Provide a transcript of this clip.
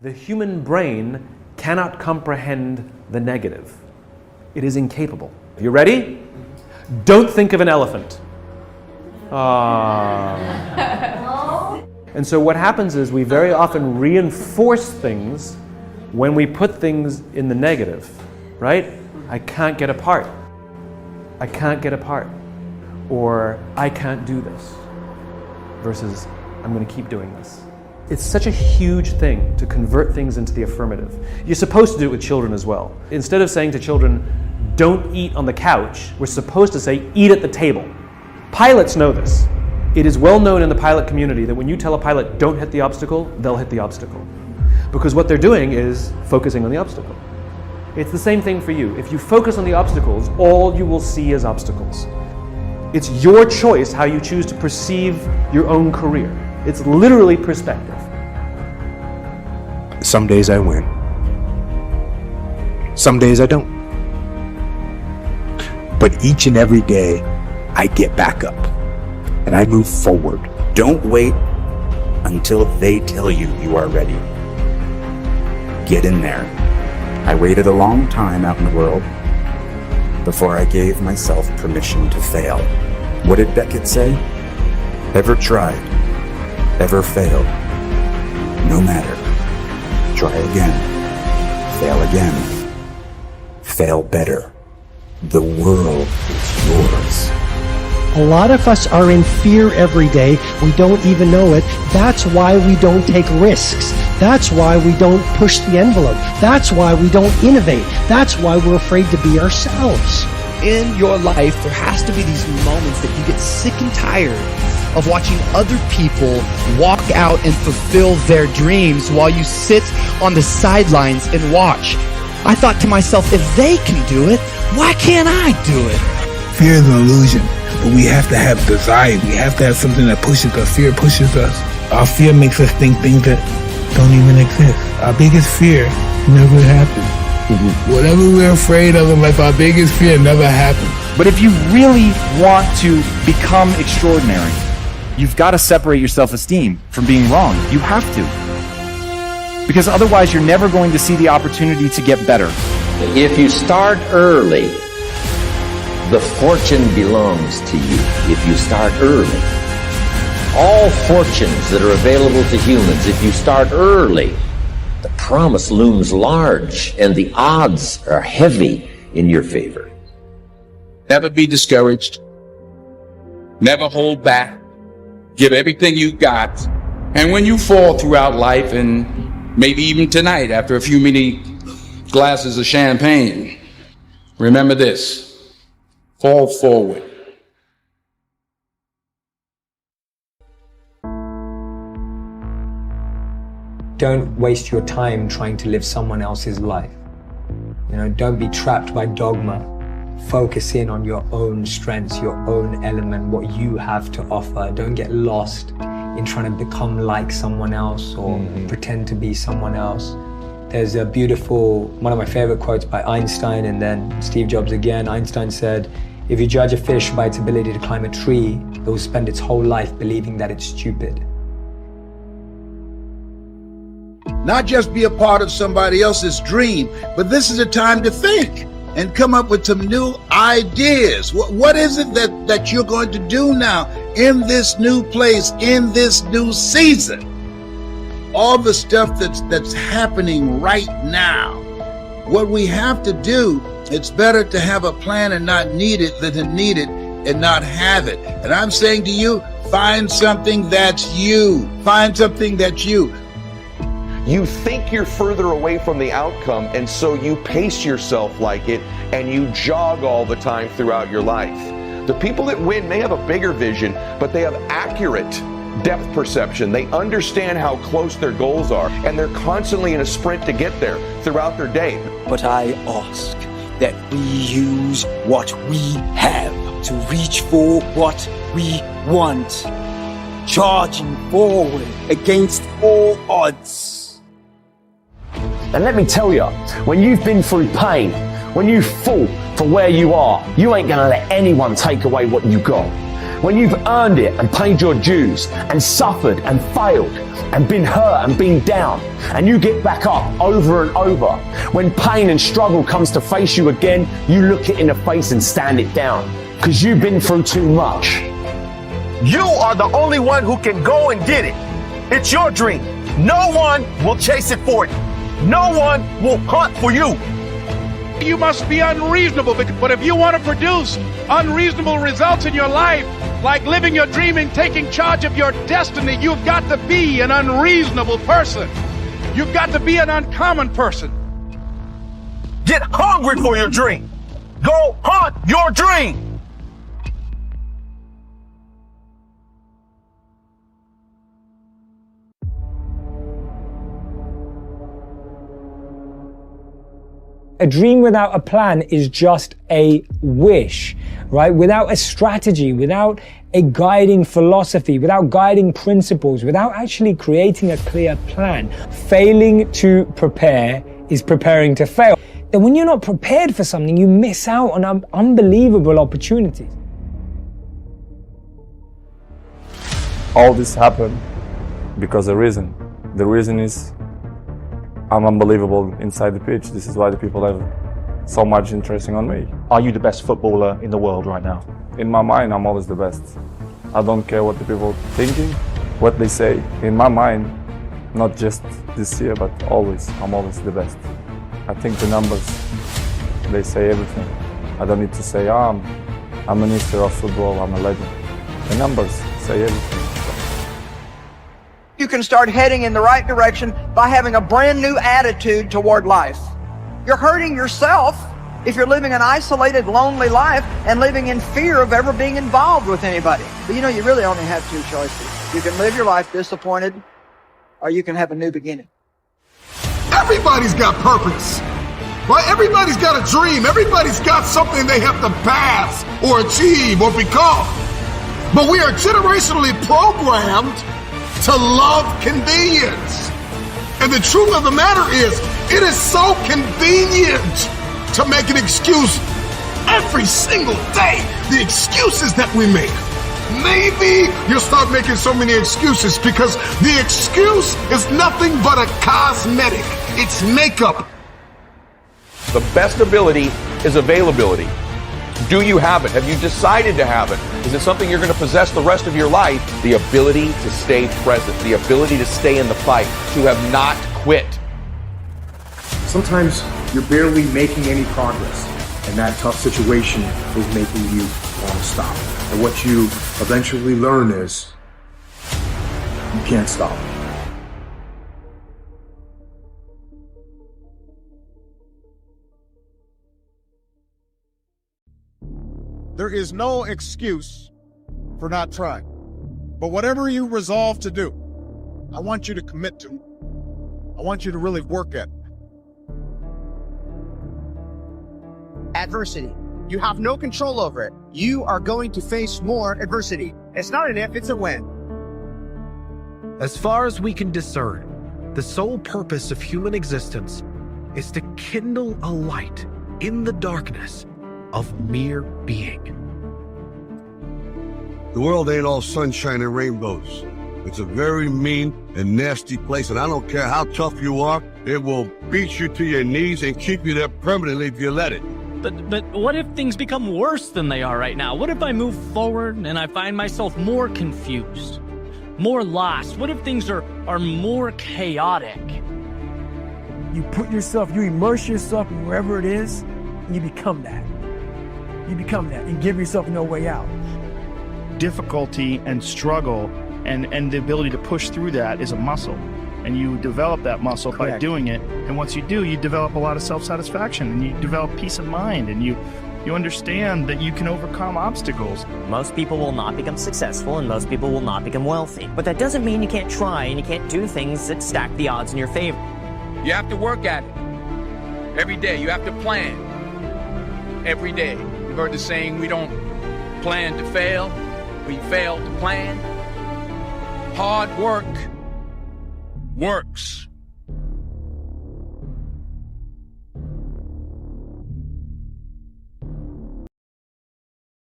The human brain cannot comprehend the negative. It is incapable. You ready? Don't think of an elephant. And so what happens is we very often reinforce things when we put things in the negative, right? I can't get apart. I can't get apart. Or I can't do this. Versus I'm going to keep doing this. It's such a huge thing to convert things into the affirmative. You're supposed to do it with children as well. Instead of saying to children, don't eat on the couch, we're supposed to say, eat at the table. Pilots know this. It is well known in the pilot community that when you tell a pilot, don't hit the obstacle, they'll hit the obstacle. Because what they're doing is focusing on the obstacle. It's the same thing for you. If you focus on the obstacles, all you will see is obstacles. It's your choice how you choose to perceive your own career. It's literally perspective. Some days I win. Some days I don't. But each and every day, I get back up and I move forward. Don't wait until they tell you you are ready. Get in there. I waited a long time out in the world before I gave myself permission to fail. What did Beckett say? Ever tried? Ever failed? No matter. Try again. Fail again. Fail better. The world is yours. A lot of us are in fear every day. We don't even know it. That's why we don't take risks. That's why we don't push the envelope. That's why we don't innovate. That's why we're afraid to be ourselves. In your life, there has to be these moments that you get sick and tired of watching other people walk out and fulfill their dreams while you sit on the sidelines and watch. I thought to myself, if they can do it, why can't I do it? Fear is an illusion, but we have to have desire. We have to have something that pushes us. Fear pushes us. Our fear makes us think things that don't even exist. Our biggest fear never happens. Whatever we're afraid of in life, our biggest fear never happens. But if you really want to become extraordinary, you've got to separate your self-esteem from being wrong. You have to. Because otherwise you're never going to see the opportunity to get better. If you start early, the fortune belongs to you. If you start early. All fortunes that are available to humans, if you start early, the promise looms large and the odds are heavy in your favor. Never be discouraged. Never hold back. Give everything you got. And when you fall throughout life, and maybe even tonight after a few many glasses of champagne, remember this: fall forward. Don't waste your time trying to live someone else's life. Don't be trapped by dogma. Focus in on your own strengths, your own element, what you have to offer. Don't get lost in trying to become like someone else or pretend to be someone else. There's a beautiful, one of my favorite quotes by Einstein and then Steve Jobs again. Einstein said, if you judge a fish by its ability to climb a tree, it will spend its whole life believing that it's stupid. Not just be a part of somebody else's dream, but this is a time to think and come up with some new ideas. What is it that you're going to do now in this new place, in this new season? All the stuff that's happening right now. What we have to do, it's better to have a plan and not need it than to need it and not have it. And I'm saying to you, find something that's you. Find something that's you. You think you're further away from the outcome, and so you pace yourself like it, and you jog all the time throughout your life. The people that win may have a bigger vision, but they have accurate depth perception. They understand how close their goals are, and they're constantly in a sprint to get there throughout their day. But I ask that we use what we have to reach for what we want, charging forward against all odds. And let me tell you, when you've been through pain, when you fought for where you are, you ain't gonna let anyone take away what you got. when you've earned it and paid your dues and suffered and failed and been hurt and been down, and you get back up over and over, when pain and struggle comes to face you again, you look it in the face and stand it down, because you've been through too much. You are the only one who can go and get it. It's your dream. No one will chase it for you. No one will hunt for you. You must be unreasonable, but if you want to produce unreasonable results in your life, like living your dream and taking charge of your destiny, you've got to be an unreasonable person. You've got to be an uncommon person. Get hungry for your dream. Go hunt your dream. A dream without a plan is just a wish, right? Without a strategy, without a guiding philosophy, without guiding principles, without actually creating a clear plan. Failing to prepare is preparing to fail. And when you're not prepared for something, you miss out on unbelievable opportunities. All this happened because of a reason. The reason is I'm unbelievable inside the pitch. This is why the people have so much interest on me. Are you the best footballer in the world right now? In my mind, I'm always the best. I don't care what the people are thinking, what they say. In my mind, not just this year, but always, I'm always the best. I think the numbers, they say everything. I don't need to say, I'm a minister of football, I'm a legend. The numbers say everything. You can start heading in the right direction by having a brand new attitude toward life. You're hurting yourself if you're living an isolated, lonely life and living in fear of ever being involved with anybody. But you know, you really only have two choices. You can live your life disappointed, or you can have a new beginning. Everybody's got purpose, right? Everybody's got a dream. Everybody's got something they have to pass or achieve or become. But we are generationally programmed to love convenience. And the truth of the matter is, it is so convenient to make an excuse every single day. The excuses that we make. Maybe you'll start making so many excuses because the excuse is nothing but a cosmetic. It's makeup. The best ability is availability. Do you have it? Have you decided to have it? Is it something you're going to possess the rest of your life? The ability to stay present, the ability to stay in the fight, to have not quit. Sometimes you're barely making any progress, and that tough situation is making you want to stop. And what you eventually learn is you can't stop. There is no excuse for not trying. But whatever you resolve to do, I want you to commit to. I want you to really work at it. Adversity. You have no control over it. You are going to face more adversity. It's not an if, it's a when. As far as we can discern, the sole purpose of human existence is to kindle a light in the darkness of mere being. The world ain't all sunshine and rainbows. It's a very mean and nasty place, and I don't care how tough you are, it will beat you to your knees and keep you there permanently if you let it. But what if things become worse than they are right now? What if I move forward and I find myself more confused, more lost? What if things are more chaotic? You put yourself, you immerse yourself in wherever it is, and you become that. You become that and give yourself no way out. Difficulty and struggle and the ability to push through that is a muscle. And you develop that muscle by doing it. And once you do, you develop a lot of self-satisfaction and you develop peace of mind and you understand that you can overcome obstacles. Most people will not become successful and most people will not become wealthy. But that doesn't mean you can't try and you can't do things that stack the odds in your favor. You have to work at it every day. You have to plan every day. You've heard the saying, we don't plan to fail, we fail to plan. Hard work works.